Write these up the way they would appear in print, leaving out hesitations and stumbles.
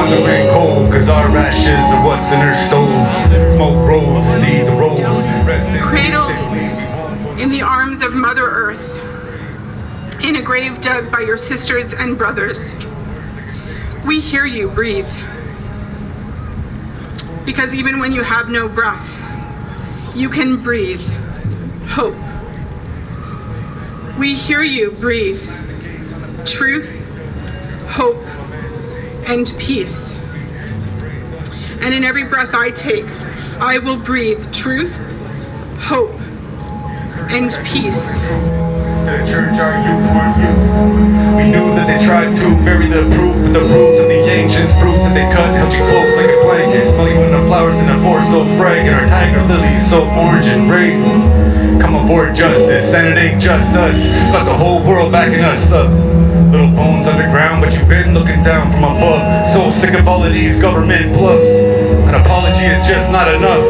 times are been cold, cause our ashes are what's in our stoves. Smoke rolls, see the rolls. Cradled in the arms of Mother Earth, in a grave dug by your sisters and brothers. We hear you breathe. Because even when you have no breath, you can breathe hope. We hear you breathe truth, hope, and peace. And in every breath I take, I will breathe truth, hope, and peace. The church, our youth, weren't you? We knew that they tried to bury the proof, but the roots of the ancient spruce that they cut held you close like a blanket. Smelly when the flowers in the forest so fragrant, our tiger lilies so orange and brave. Come aboard justice, and it ain't just us. Got the whole world backing us up. Little bones underground, but you've been looking down from above. So sick of all of these government bluffs. An apology is just not enough.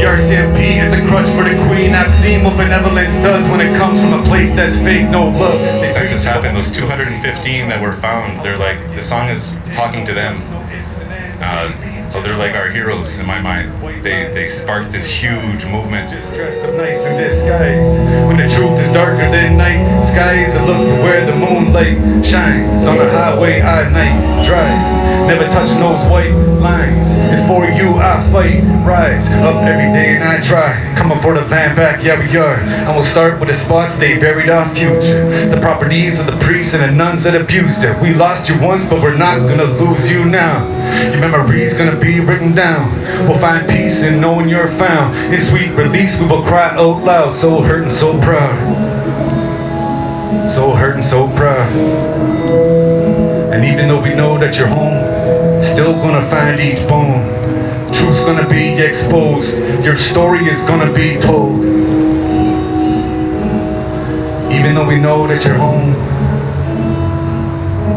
The RCMP is a crutch for the queen. I've seen what benevolence does when it comes from a place that's fake, no love. Since this happened, those 215 that were found, they're like, the song is talking to them. So they're like our heroes in my mind. They sparked this huge movement. Just dressed up nice in disguise. When the truth is darker than night, skies that look to where the moonlight shines. On the highway at night, drive. Never touching those white lines. It's for you I fight, rise up every day and I try. Coming for the land back, yeah we are. And we'll start with the spots they buried our future. The properties of the priests and the nuns that abused her. We lost you once, but we're not gonna lose you now. Your memory's gonna be written down. We'll find peace in knowing you're found. In sweet release we will cry out loud. So hurt and so proud. So hurt and so proud. And even though we know that you're home, still gonna find each bone. Truth's gonna be exposed. Your story is gonna be told. Even though we know that you're home,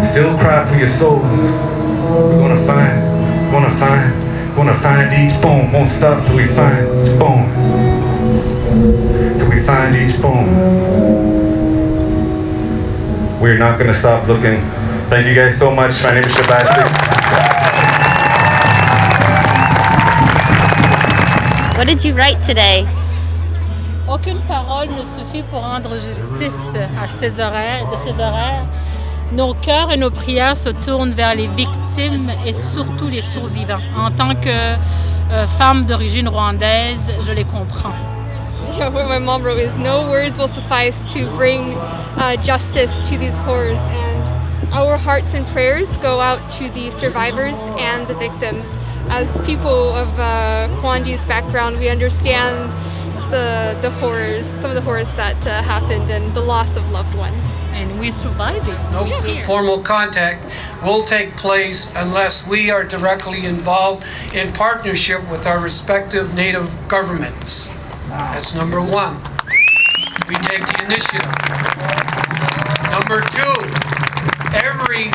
still cry for your souls. We're gonna find each bone. Won't stop till we find each bone. Till we find each bone. We're not gonna stop looking. Thank you guys so much. My name is Shibastik. What did you write today? Aucune parole ne suffit pour rendre justice à ces horaires, de ces horaires. Nos cœurs et nos prières se tournent vers les victimes et surtout les survivants. En tant que femme d'origine rwandaise, je les comprends. Yeah, what my mom wrote is, no words will suffice to bring justice to these horrors, and our hearts and prayers go out to the survivors and the victims. As people of Rwandese background, we understand the horrors, some of the horrors that happened and the loss of loved ones. And we survived it. No formal contact will take place unless we are directly involved in partnership with our respective native governments. That's number one. We take the initiative. Number two, every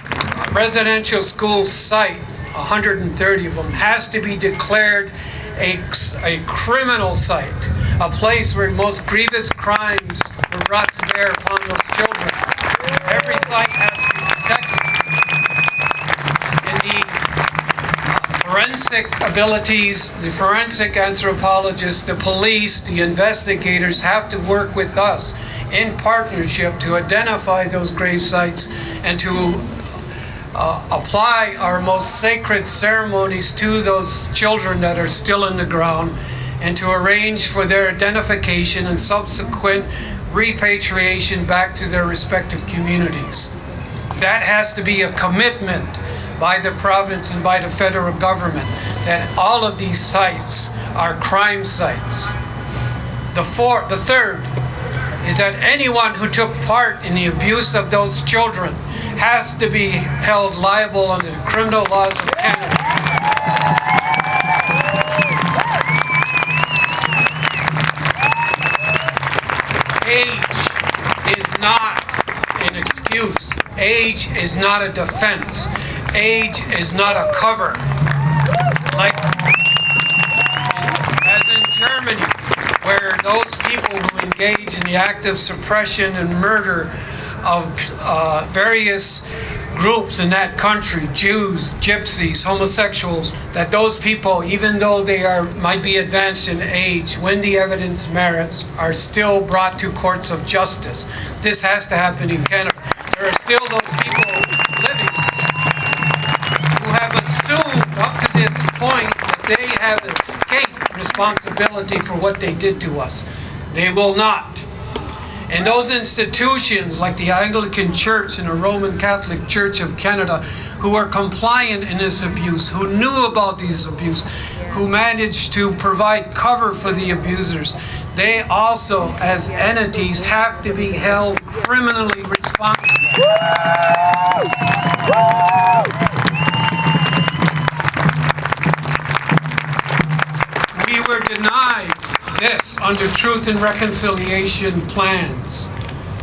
residential school site, 130 of them, has to be declared a criminal site, a place where most grievous crimes were brought to bear upon those children. Every site has to be protected. And the forensic abilities, the forensic anthropologists, the police, the investigators have to work with us in partnership to identify those grave sites and to apply our most sacred ceremonies to those children that are still in the ground, and to arrange for their identification and subsequent repatriation back to their respective communities. That has to be a commitment by the province and by the federal government, that all of these sites are crime sites. The third is that anyone who took part in the abuse of those children has to be held liable under the criminal laws of Canada. Age is not an excuse. Age is not a defense. Age is not a cover. Like as in Germany, where those people who engage in the act of suppression and murder of various groups in that country, Jews, gypsies, homosexuals, that those people, even though they might be advanced in age, when the evidence merits, are still brought to courts of justice. This has to happen in Canada. There are still those people living who have assumed up to this point that they have escaped responsibility for what they did to us. They will not. And those institutions like the Anglican Church and the Roman Catholic Church of Canada, who are compliant in this abuse, who knew about these abuse, who managed to provide cover for the abusers, they also, as entities, have to be held criminally responsible. We were denied this under Truth and Reconciliation plans.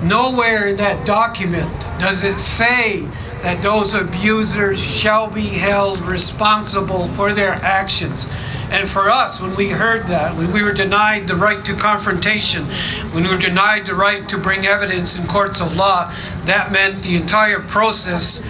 Nowhere in that document does it say that those abusers shall be held responsible for their actions. And for us, when we heard that, when we were denied the right to confrontation, when we were denied the right to bring evidence in courts of law, that meant the entire process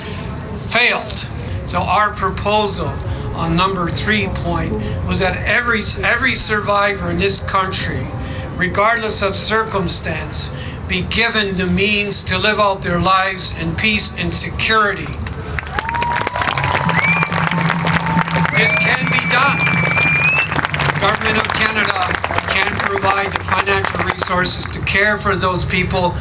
failed. So our proposal on number 3 point was that every survivor in this country, regardless of circumstance, be given the means to live out their lives in peace and security. This can be done. The government of Canada can provide the financial resources to care for those people.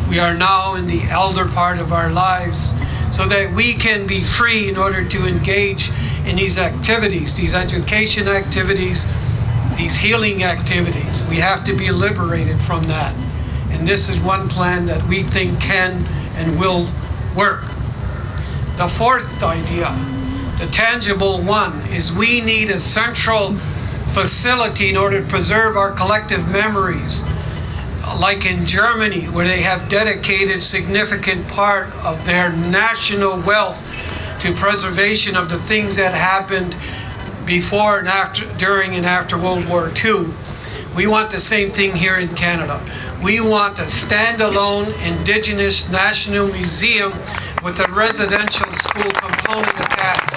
We are now in the elder part of our lives, so that we can be free in order to engage in these activities, these education activities, these healing activities. We have to be liberated from that. And this is one plan that we think can and will work. The fourth idea, the tangible one, is we need a central facility in order to preserve our collective memories. Like in Germany, where they have dedicated significant part of their national wealth to preservation of the things that happened before and after, during and after World War II. We want the same thing here in Canada. We want a standalone Indigenous National Museum with a residential school component attached.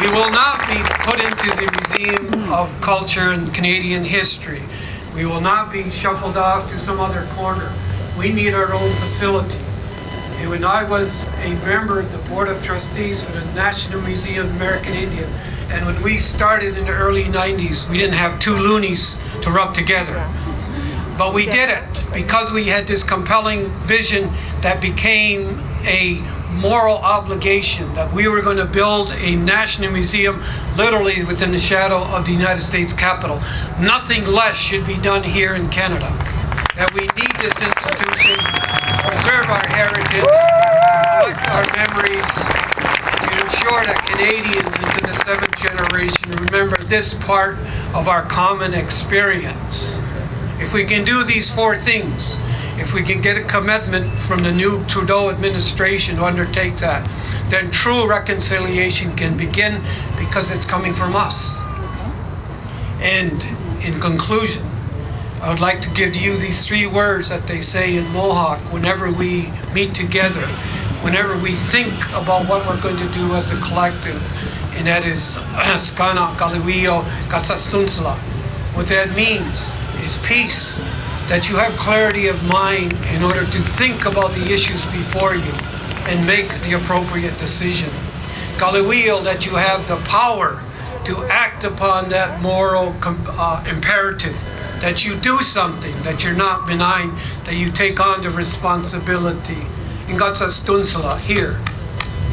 We will not be put into the Museum of Culture and Canadian History. We will not be shuffled off to some other corner. We need our own facility. And when I was a member of the Board of Trustees for the National Museum of American Indian, and when we started in the early 90s, we didn't have two loonies to rub together. But we did it because we had this compelling vision that became a moral obligation, that we were going to build a national museum literally within the shadow of the United States Capitol. Nothing less should be done here in Canada. That we need this institution to preserve our heritage, collect our memories, to ensure that Canadians into the 7th generation remember this part of our common experience. If we can do these 4 things, if we can get a commitment from the new Trudeau administration to undertake that, then true reconciliation can begin because it's coming from us. And in conclusion, I would like to give you these 3 words that they say in Mohawk whenever we meet together, whenever we think about what we're going to do as a collective, and that is Skana, Kaliwio, Kasastunsla. What that means is peace, that you have clarity of mind in order to think about the issues before you and make the appropriate decision. Kaliwio, that you have the power to act upon that moral imperative, that you do something, that you're not benign, that you take on the responsibility. And God says, Stunsala, here,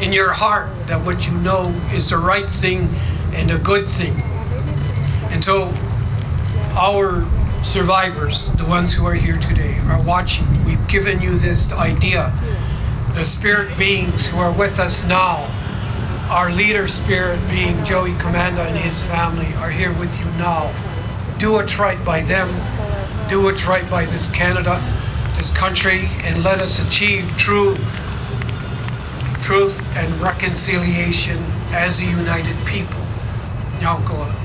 in your heart, that what you know is the right thing and a good thing. And so our survivors, the ones who are here today, are watching. We've given you this idea. The spirit beings who are with us now, our leader spirit being Joey Commanda and his family, are here with you now. Do what's right by them. Do what's right by this Canada, this country, and let us achieve truth and reconciliation as a united people. Nyankoa.